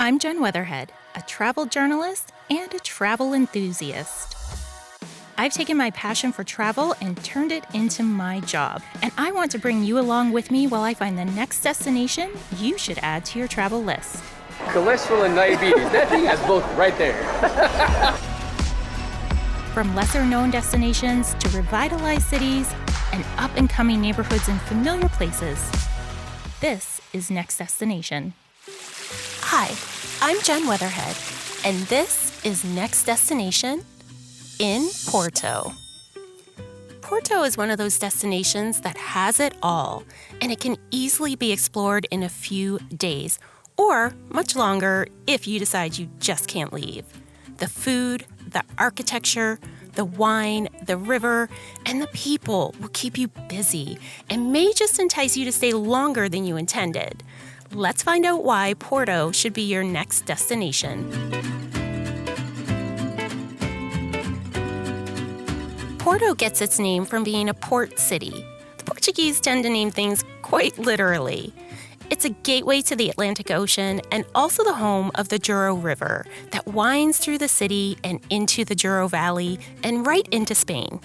I'm Jenn Weatherhead, a travel journalist and a travel enthusiast. I've taken my passion for travel and turned it into my job, and I want to bring you along with me while I find the next destination you should add to your travel list. Cholesterol and diabetes, that thing has both right there. From lesser-known destinations to revitalized cities and up-and-coming neighborhoods and familiar places, this is Next Destination. Hi, I'm Jenn Weatherhead, and this is Next Destination in Porto. Porto is one of those destinations that has it all, and it can easily be explored in a few days, or much longer if you decide you just can't leave. The food, the architecture, the wine, the river, and the people will keep you busy and may just entice you to stay longer than you intended. Let's find out why Porto should be your next destination. Porto gets its name from being a port city. The Portuguese tend to name things quite literally. It's a gateway to the Atlantic Ocean and also the home of the Douro River that winds through the city and into the Douro Valley and right into Spain.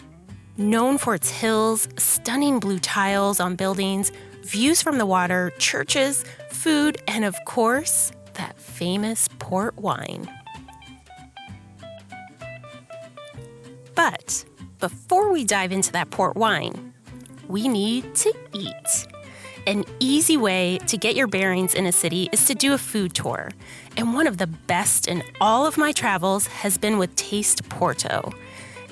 Known for its hills, stunning blue tiles on buildings, views from the water, churches, food, and of course, that famous port wine. But before we dive into that port wine, we need to eat. An easy way to get your bearings in a city is to do a food tour. And one of the best in all of my travels has been with Taste Porto.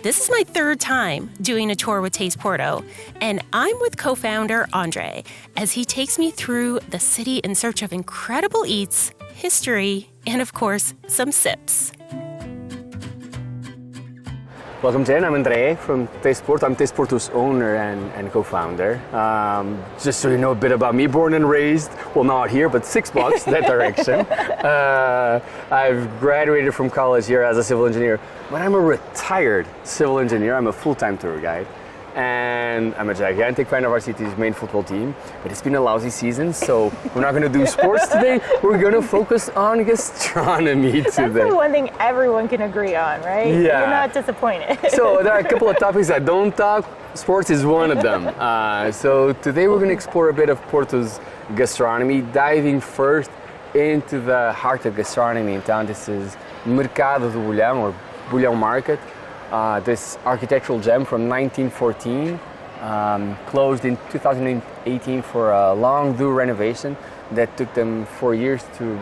This is my third time doing a tour with Taste Porto, and I'm with co-founder Andre as he takes me through the city in search of incredible eats, history, and of course, some sips. Welcome, Jen. I'm Andre from Taste Porto. I'm Taste Porto's owner and co-founder. Just so you know a bit about me, born and raised, well, not here, but 6 blocks that direction. I've graduated from college here as a civil engineer, but I'm a retired civil engineer. I'm a full-time tour guide. And I'm a gigantic fan of our city's main football team, but it's been a lousy season, so we're not going to do sports today. We're going to focus on gastronomy today. That's the one thing everyone can agree on, right? Yeah. You're not disappointed. So there are a couple of topics that don't talk. Sports is one of them. So today we're going to explore a bit of Porto's gastronomy, diving first into the heart of gastronomy in town. This is Mercado do Bolhão, or Bolhão Market. This architectural gem from 1914, closed in 2018 for a long due renovation that took them 4 years to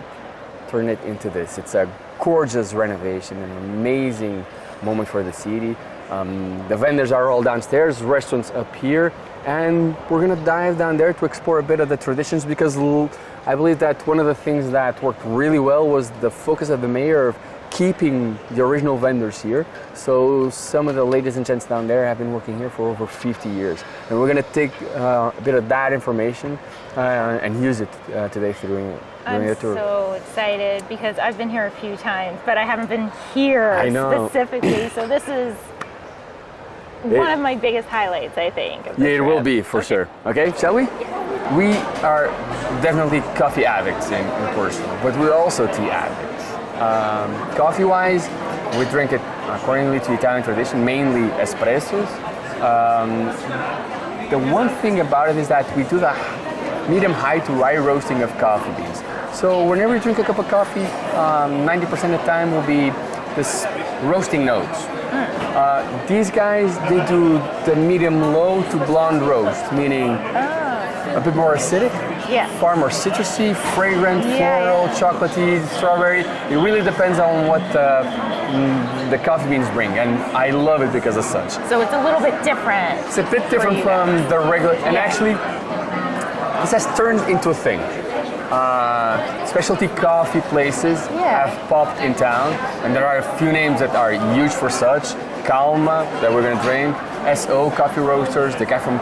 turn it into this. It's a gorgeous renovation, an amazing moment for the city. The vendors are all downstairs, restaurants up here, and we're gonna dive down there to explore a bit of the traditions, because I believe that one of the things that worked really well was the focus of the mayor of keeping the original vendors here. So some of the ladies and gents down there have been working here for over 50 years. And we're going to take a bit of that information and use it today during the tour. I'm so excited because I've been here a few times, but I haven't been here specifically. So this is one of my biggest highlights, I think. Yeah, it will be for sure. Okay, shall we? Yeah. We are definitely coffee addicts in Portugal, but we're also tea addicts. Coffee-wise, we drink it accordingly to Italian tradition, mainly espressos. The one thing about it is that we do the medium-high to rye roasting of coffee beans. So whenever you drink a cup of coffee, 90% of the time will be this roasting notes. These guys, they do the medium-low to blonde roast, meaning a bit more acidic, far more citrusy, fragrant, floral, chocolatey, strawberry. It really depends on what the coffee beans bring, and I love it because of such. So it's a little bit different. It's a bit different from the regular, and actually, this has turned into a thing. Specialty coffee places have popped in town, and there are a few names that are huge for such. Calma, that we're going to drink, SO Coffee Roasters, the guys from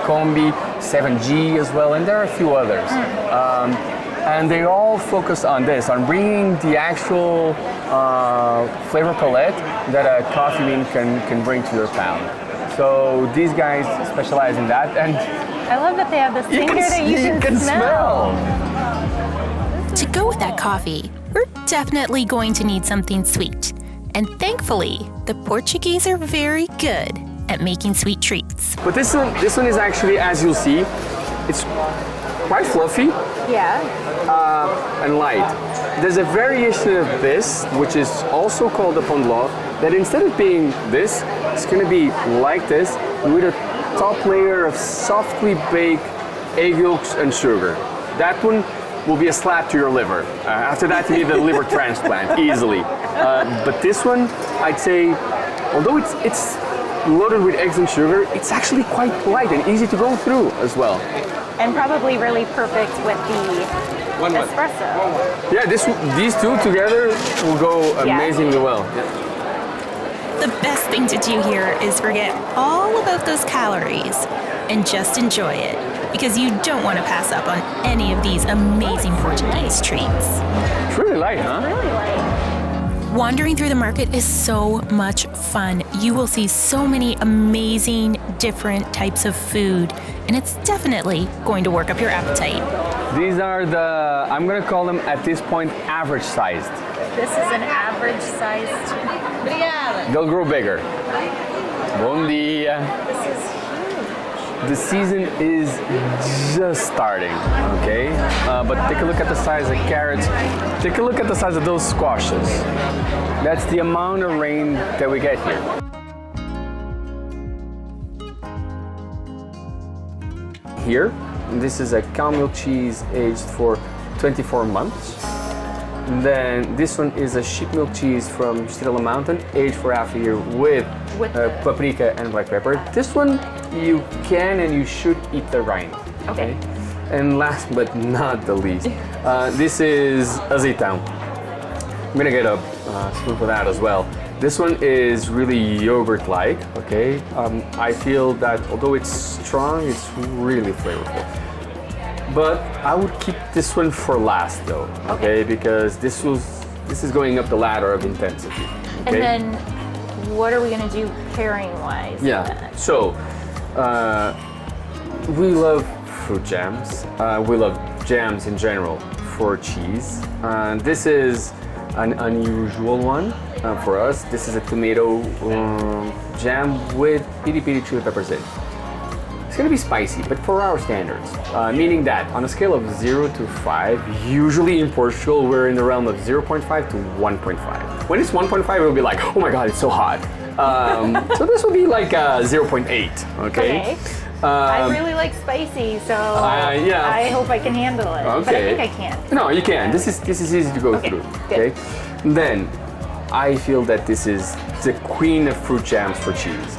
Combi, 7G as well, and there are a few others. And they all focus on this, on bringing the actual flavor palette that a coffee bean can bring to your palate. So these guys specialize in that, and I love that they have this thing here that you can smell. This To go with that coffee, we're definitely going to need something sweet. And thankfully, the Portuguese are very good at making sweet treats. But this one is actually, as you'll see, it's quite fluffy. Yeah. And light. There's a variation of this, which is also called the pão de ló, that instead of being this, it's going to be like this, with a top layer of softly baked egg yolks and sugar. That one will be a slap to your liver. After that, you need a liver transplant, easily. But this one, I'd say, although it's loaded with eggs and sugar, it's actually quite light and easy to go through as well. And probably really perfect with the espresso. Yeah, these two together will go amazingly well. The best thing to do here is forget all about those calories and just enjoy it, because you don't want to pass up on any of these amazing Portuguese treats. It's really light, huh? Really light. Wandering through the market is so much fun. You will see so many amazing different types of food, and it's definitely going to work up your appetite. These are I'm going to call them at this point average sized. This is an average sized. They'll grow bigger. Bom dia. This is huge. The season is just starting, okay? But take a look at the size of carrots. Take a look at the size of those squashes. That's the amount of rain that we get here. Here, this is a cow milk cheese aged for 24 months. And then this one is a sheep milk cheese from Estrela Mountain, aged for half a year with paprika and black pepper. This one, you can and you should eat the rind. Okay. And last but not the least, this is azeitão. I'm gonna get a spoon for that as well. This one is really yogurt-like, okay? I feel that although it's strong, it's really flavorful. But I would keep this one for last though, okay? Because this is going up the ladder of intensity. Okay? And then what are we gonna do pairing-wise? Yeah, so we love fruit jams. We love jams in general for cheese. This is an unusual one for us. This is a tomato jam with piri piri chili peppers in. It's gonna be spicy, but for our standards, meaning that on a scale of 0 to 5, usually in Portugal we're in the realm of 0.5 to 1.5. When it's 1.5, it'll be like, oh my god, it's so hot. So this will be like 0.8, okay? I really like spicy, so I hope I can handle it. Okay. But I think I can. No, you can. This is easy to go through. Okay. Then I feel that this is the queen of fruit jams for cheese.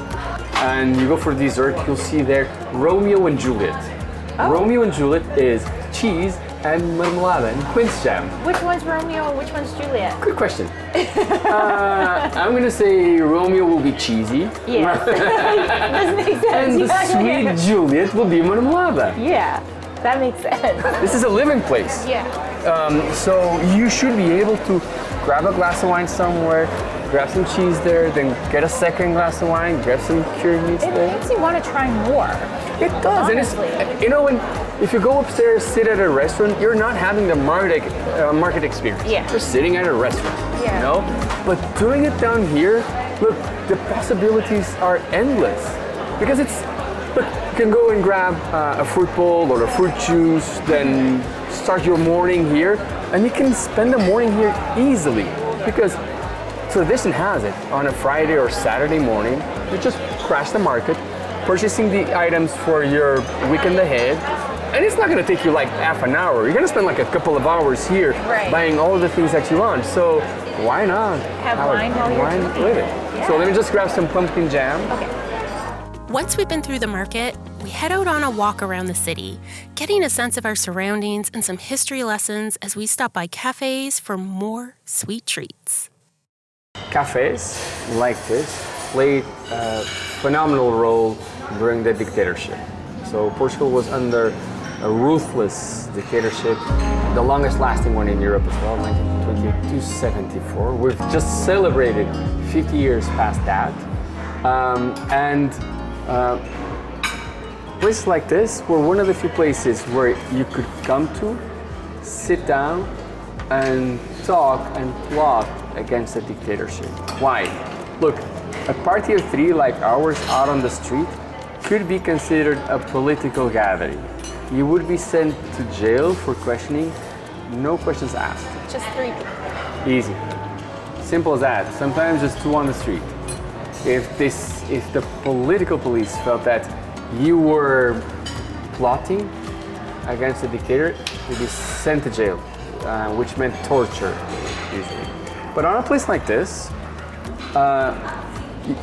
And you go for dessert, you'll see there Romeo and Juliet. Oh. Romeo and Juliet is cheese and marmelada and quince jam. Which one's Romeo and which one's Juliet? Good question. I'm gonna say Romeo will be cheesy. Yeah. This makes sense. And the sweet Juliet will be marmelada. Yeah, that makes sense. This is a living place. Yeah. So you should be able to grab a glass of wine somewhere, grab some cheese there, then get a second glass of wine, grab some cured meats there. It makes you want to try more. It does. Honestly. And it's, you know, if you go upstairs, sit at a restaurant, you're not having the market experience. Yeah. You're sitting at a restaurant. Yeah. You know? But doing it down here, look, the possibilities are endless. Because look, you can go and grab a fruit bowl or a fruit juice, then start your morning here, and you can spend the morning here easily. Because tradition has it, on a Friday or Saturday morning, you just crash the market, purchasing the items for your weekend ahead, and it's not going to take you like half an hour. You're going to spend like a couple of hours here buying all the things that you want. So why not have wine while you're doing with it? Yeah. So let me just grab some pumpkin jam. Okay. Once we've been through the market, we head out on a walk around the city, getting a sense of our surroundings and some history lessons as we stop by cafes for more sweet treats. Cafes like this played a phenomenal role during the dictatorship. So Portugal was under a ruthless dictatorship, the longest lasting one in Europe as well, 1928 to 74. We've just celebrated 50 years past that. Places like this were one of the few places where you could come to, sit down, and talk and plot against the dictatorship. Why? Look, a party of three like ours out on the street could be considered a political gathering. You would be sent to jail for questioning, no questions asked. Just 3 people. Easy. Simple as that. Sometimes just 2 on the street. If the political police felt that you were plotting against the dictator, you'd be sent to jail, which meant torture, usually. But on a place like this,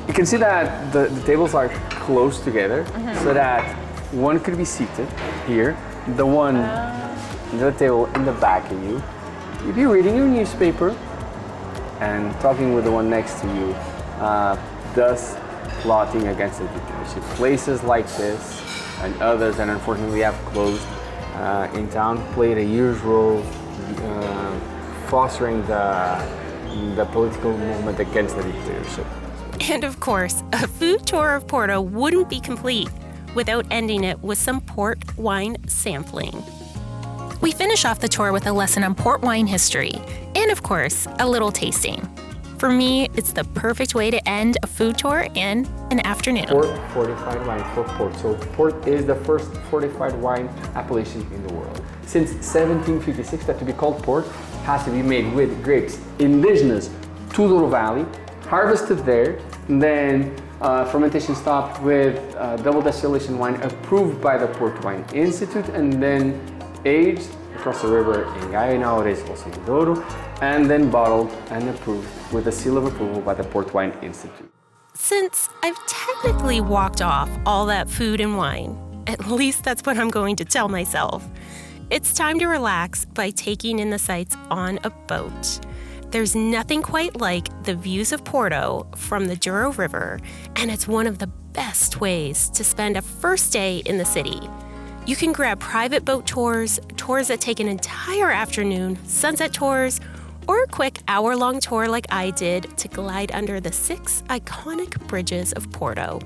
you can see that the tables are close together, so that one could be seated here, the table in the back of you. You'd be reading your newspaper and talking with the one next to you, thus plotting against the dictatorship. Places like this and others, and unfortunately have closed in town, played a huge role fostering the political movement against the dictatorship. And of course, a food tour of Porto wouldn't be complete without ending it with some port wine sampling. We finish off the tour with a lesson on port wine history, and of course, a little tasting. For me, it's the perfect way to end a food tour and an afternoon. Port fortified wine for port. So port is the first fortified wine appellation in the world. Since 1756, that to be called port has to be made with grapes indigenous to Douro Valley, harvested there, and then fermentation stopped with double distillation wine approved by the Port Wine Institute, and then aged across the river in Gaia, nowadays also in Douro, and then bottled and approved with a seal of approval by the Port Wine Institute. Since I've technically walked off all that food and wine, at least that's what I'm going to tell myself, it's time to relax by taking in the sights on a boat. There's nothing quite like the views of Porto from the Douro River, and it's one of the best ways to spend a first day in the city. You can grab private boat tours, tours that take an entire afternoon, sunset tours, or a quick hour-long tour like I did to glide under the 6 iconic bridges of Porto.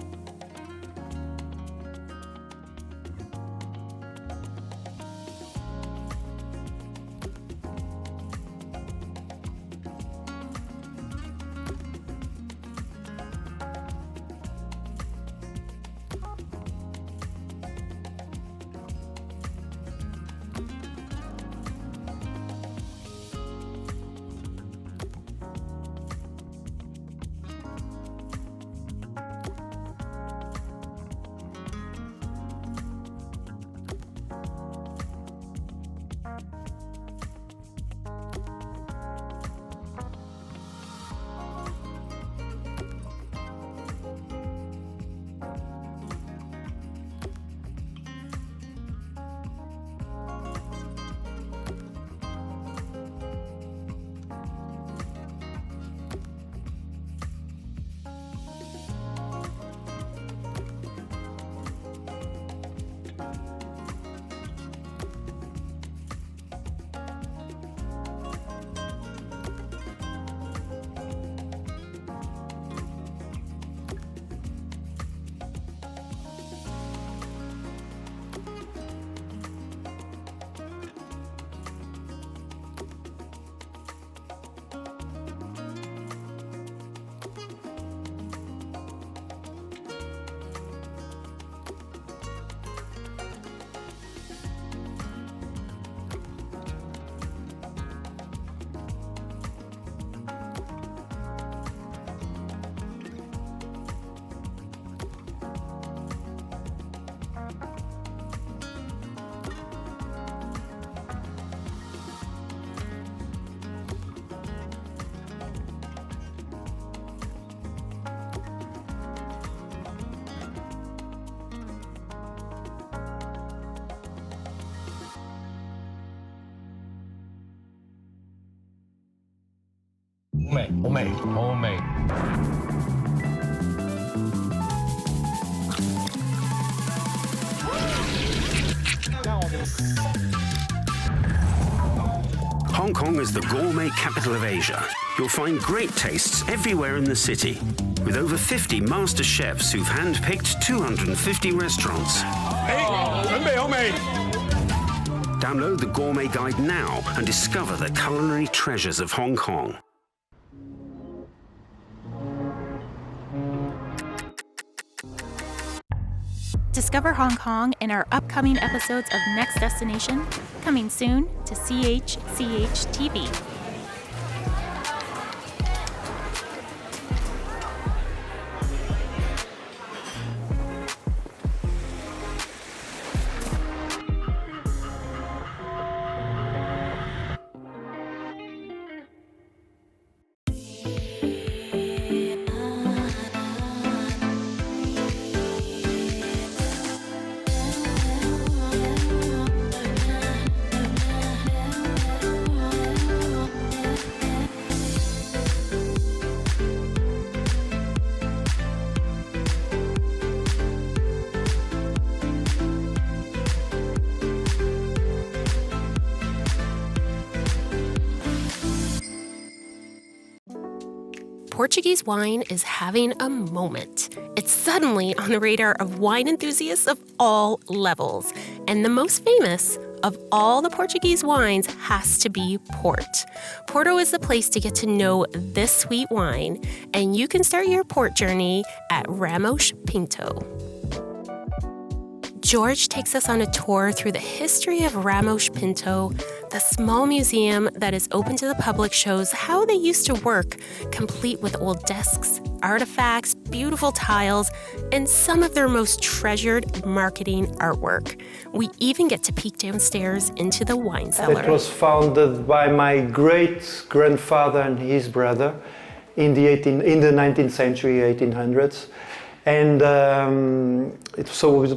Homemade. Hong Kong is the gourmet capital of Asia. You'll find great tastes everywhere in the city, with over 50 master chefs who've handpicked 250 restaurants. Download the Gourmet Guide now and discover the culinary treasures of Hong Kong. Discover Hong Kong in our upcoming episodes of Next Destination, coming soon to CHCH TV. Portuguese wine is having a moment. It's suddenly on the radar of wine enthusiasts of all levels. And the most famous of all the Portuguese wines has to be port. Porto is the place to get to know this sweet wine, and you can start your port journey at Ramos Pinto. George takes us on a tour through the history of Ramos Pinto. The small museum that is open to the public shows how they used to work, complete with old desks, artifacts, beautiful tiles, and some of their most treasured marketing artwork. We even get to peek downstairs into the wine cellar. It was founded by my great-grandfather and his brother in the 19th century, 1800s. And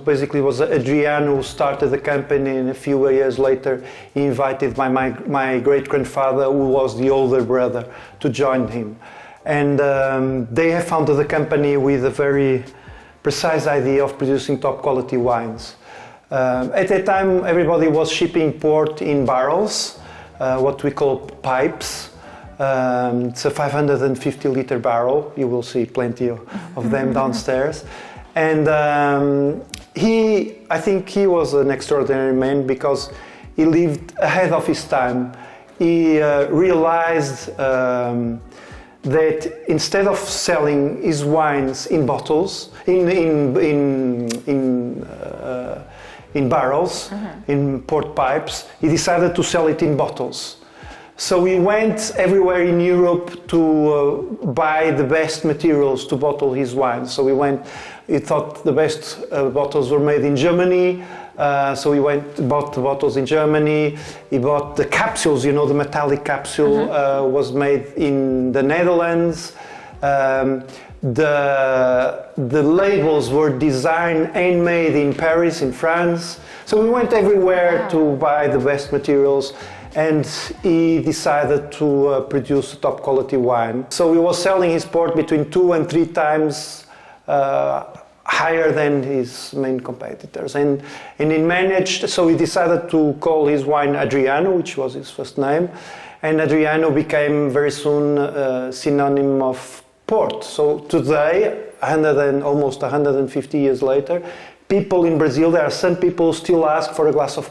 basically was Adriano who started the company, and a few years later he invited my great-grandfather, who was the older brother, to join him. And they have founded the company with a very precise idea of producing top quality wines. At that time everybody was shipping port in barrels, what we call pipes. It's a 550-liter barrel. You will see plenty of them downstairs. And I think he was an extraordinary man because he lived ahead of his time. He realized that instead of selling his wines in bottles, in barrels, in port pipes, he decided to sell it in bottles. So he went everywhere in Europe to buy the best materials to bottle his wine. So he thought the best bottles were made in Germany. So he bought the bottles in Germany. He bought the capsules, the metallic capsule was made in the Netherlands. The labels were designed and made in Paris, in France. So we went everywhere to buy the best materials. And he decided to produce a top quality wine. So he was selling his port between 2 and 3 times higher than his main competitors. And he managed, so he decided to call his wine Adriano, which was his first name. And Adriano became very soon a synonym of port. So today, almost 150 years later, people in Brazil, there are some people who still ask for a glass of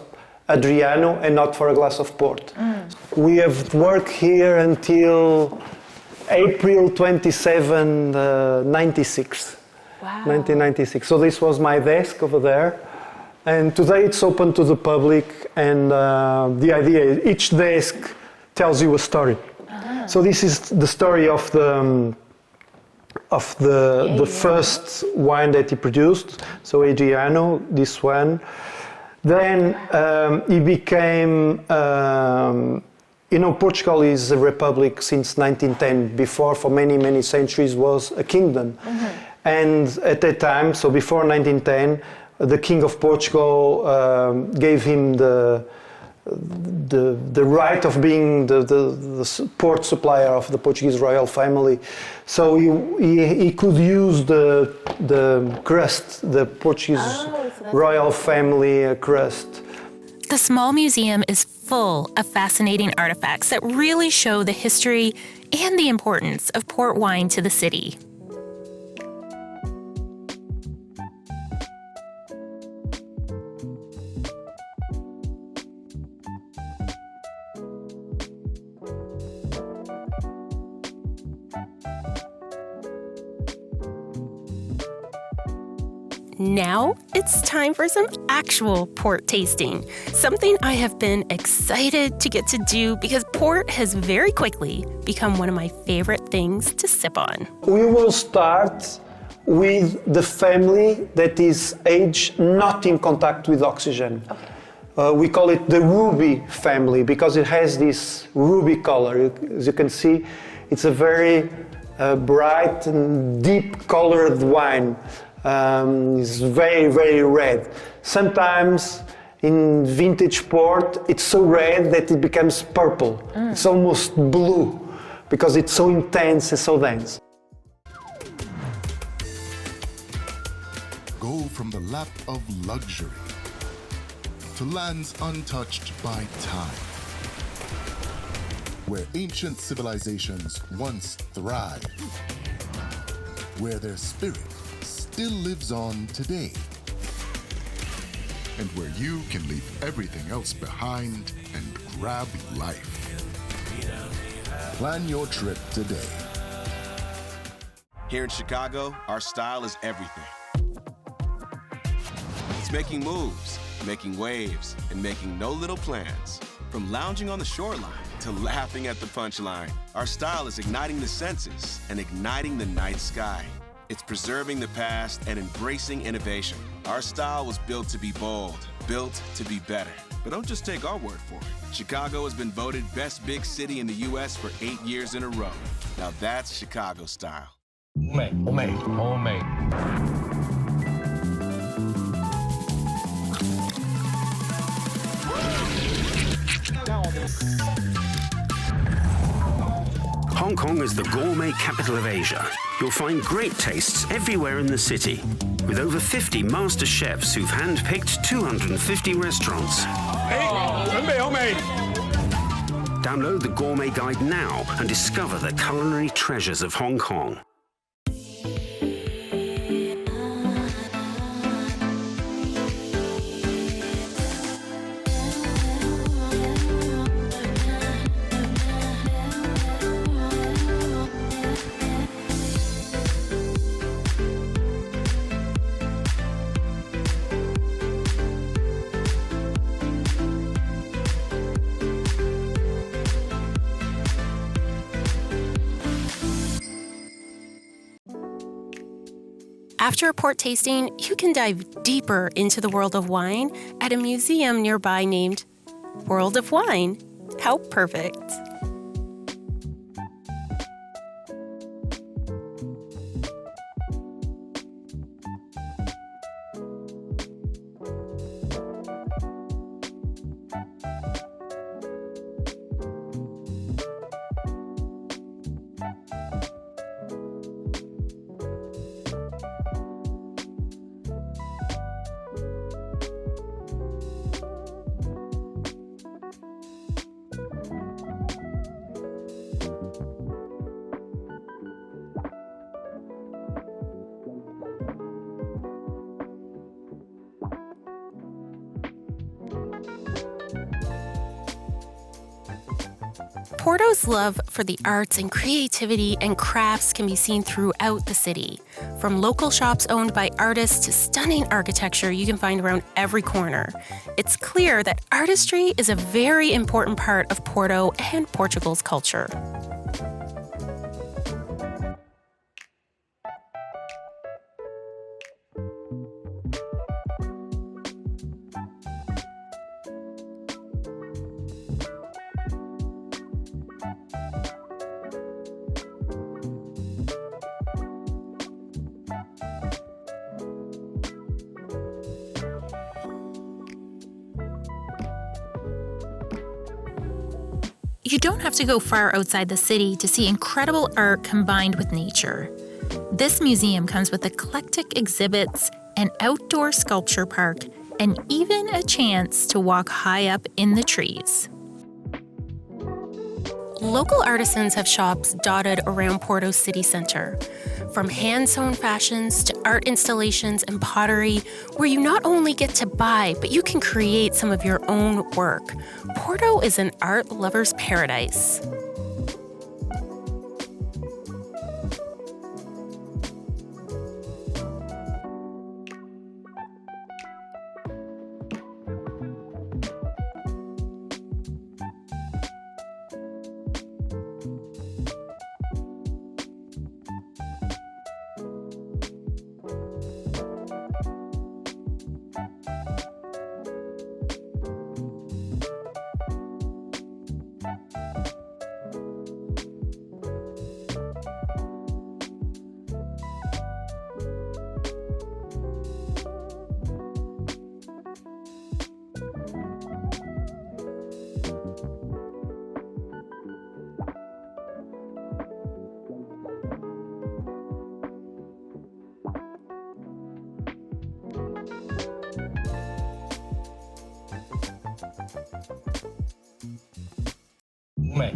Adriano and not for a glass of port. We have worked here until April 27, 96. Wow. 1996. So this was my desk over there. And today it's open to the public, and the idea is each desk tells you a story. So this is the story of the first wine that he produced. So Adriano, this one. Then he became, Portugal is a republic since 1910. Before, for many, many centuries, was a kingdom. And at that time, so before 1910, the King of Portugal gave him the right of being the port supplier of the Portuguese royal family. So he could use the crust, the Portuguese royal family crust. The small museum is full of fascinating artifacts that really show the history and the importance of port wine to the city. Now it's time for some actual port tasting, something I have been excited to get to do because port has very quickly become one of my favorite things to sip on. We will start with the family that is aged not in contact with oxygen. Okay. We call it the ruby family because it has this ruby color. As you can see, it's a very bright and deep colored wine. It's very, very red. Sometimes in vintage port, it's so red that it becomes purple. It's almost blue because it's so intense and so dense. Go from the lap of luxury to lands untouched by time, where ancient civilizations once thrived, where their spirit still lives on today, and where you can leave everything else behind and grab life. Plan your trip today. Here in Chicago, our style is everything. It's making moves, making waves, and making no little plans. From lounging on the shoreline to laughing at the punchline, our style is igniting the senses and igniting the night sky. It's preserving the past and embracing innovation. Our style was built to be bold, built to be better. But don't just take our word for it. Chicago has been voted best big city in the U.S. for 8 years in a row. Now that's Chicago style. Homemade. Hong Kong is the gourmet capital of Asia. You'll find great tastes everywhere in the city, with over 50 master chefs who've handpicked 250 restaurants. Download the Gourmet Guide now and discover the culinary treasures of Hong Kong. After a port tasting, you can dive deeper into the world of wine at a museum nearby named World of Wine. How perfect! Porto's love for the arts and creativity and crafts can be seen throughout the city. From local shops owned by artists to stunning architecture you can find around every corner. It's clear that artistry is a very important part of Porto and Portugal's culture. You don't have to go far outside the city to see incredible art combined with nature. This museum comes with eclectic exhibits, an outdoor sculpture park, and even a chance to walk high up in the trees. Local artisans have shops dotted around Porto's city center. From hand-sewn fashions to art installations and pottery, where you not only get to buy, but you can create some of your own work. Porto is an art lover's paradise.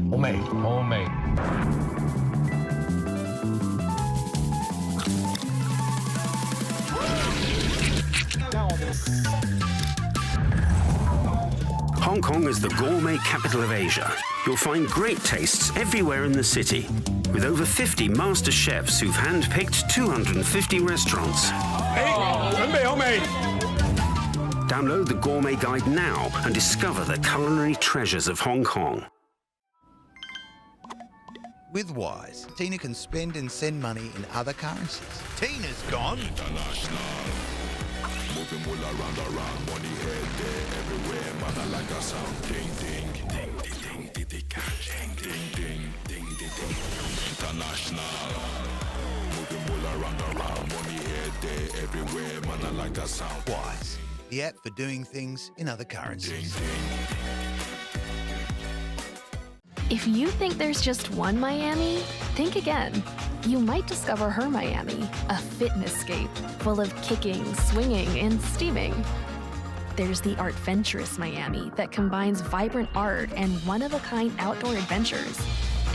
Homemade. Hong Kong is the gourmet capital of Asia. You'll find great tastes everywhere in the city, with over 50 master chefs who've handpicked 250 restaurants. Download the Gourmet Guide now and discover the culinary treasures of Hong Kong. With Wise, Tina can spend and send money in other currencies. Tina's gone international. Moving all around, money head there, everywhere, man, I like a sound. Ding, ding, ding, ding, ding, ding, ding, ding, ding, ding, ding, international. Moving all around, money head there, everywhere, man, I like a sound. Wise, the app for doing things in other currencies. Ding, ding. If you think there's just one Miami, think again. You might discover her Miami, a fitnesscape full of kicking, swinging, and steaming. There's the Artventurous Miami that combines vibrant art and one-of-a-kind outdoor adventures.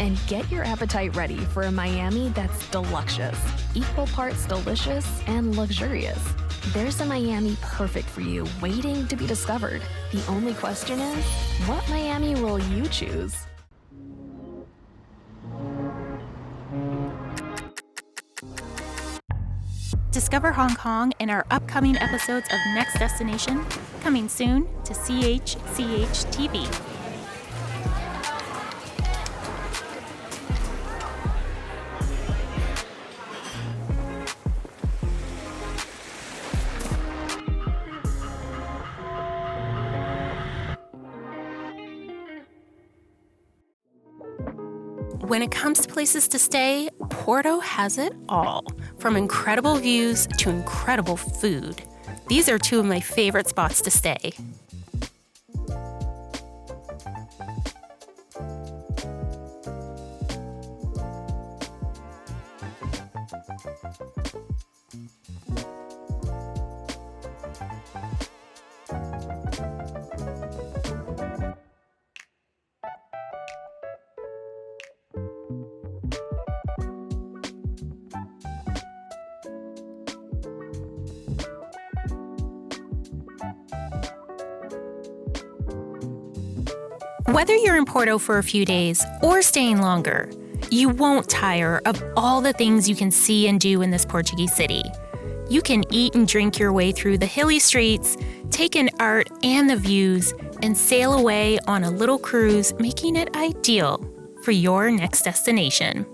And get your appetite ready for a Miami that's deluxious, equal parts delicious and luxurious. There's a Miami perfect for you, waiting to be discovered. The only question is, what Miami will you choose? Discover Hong Kong in our upcoming episodes of Next Destination, coming soon to CHCH TV. When it comes to places to stay, Porto has it all, from incredible views to incredible food. These are two of my favorite spots to stay. Whether you're in Porto for a few days or staying longer, you won't tire of all the things you can see and do in this Portuguese city. You can eat and drink your way through the hilly streets, take in art and the views, and sail away on a little cruise, making it ideal for your next destination.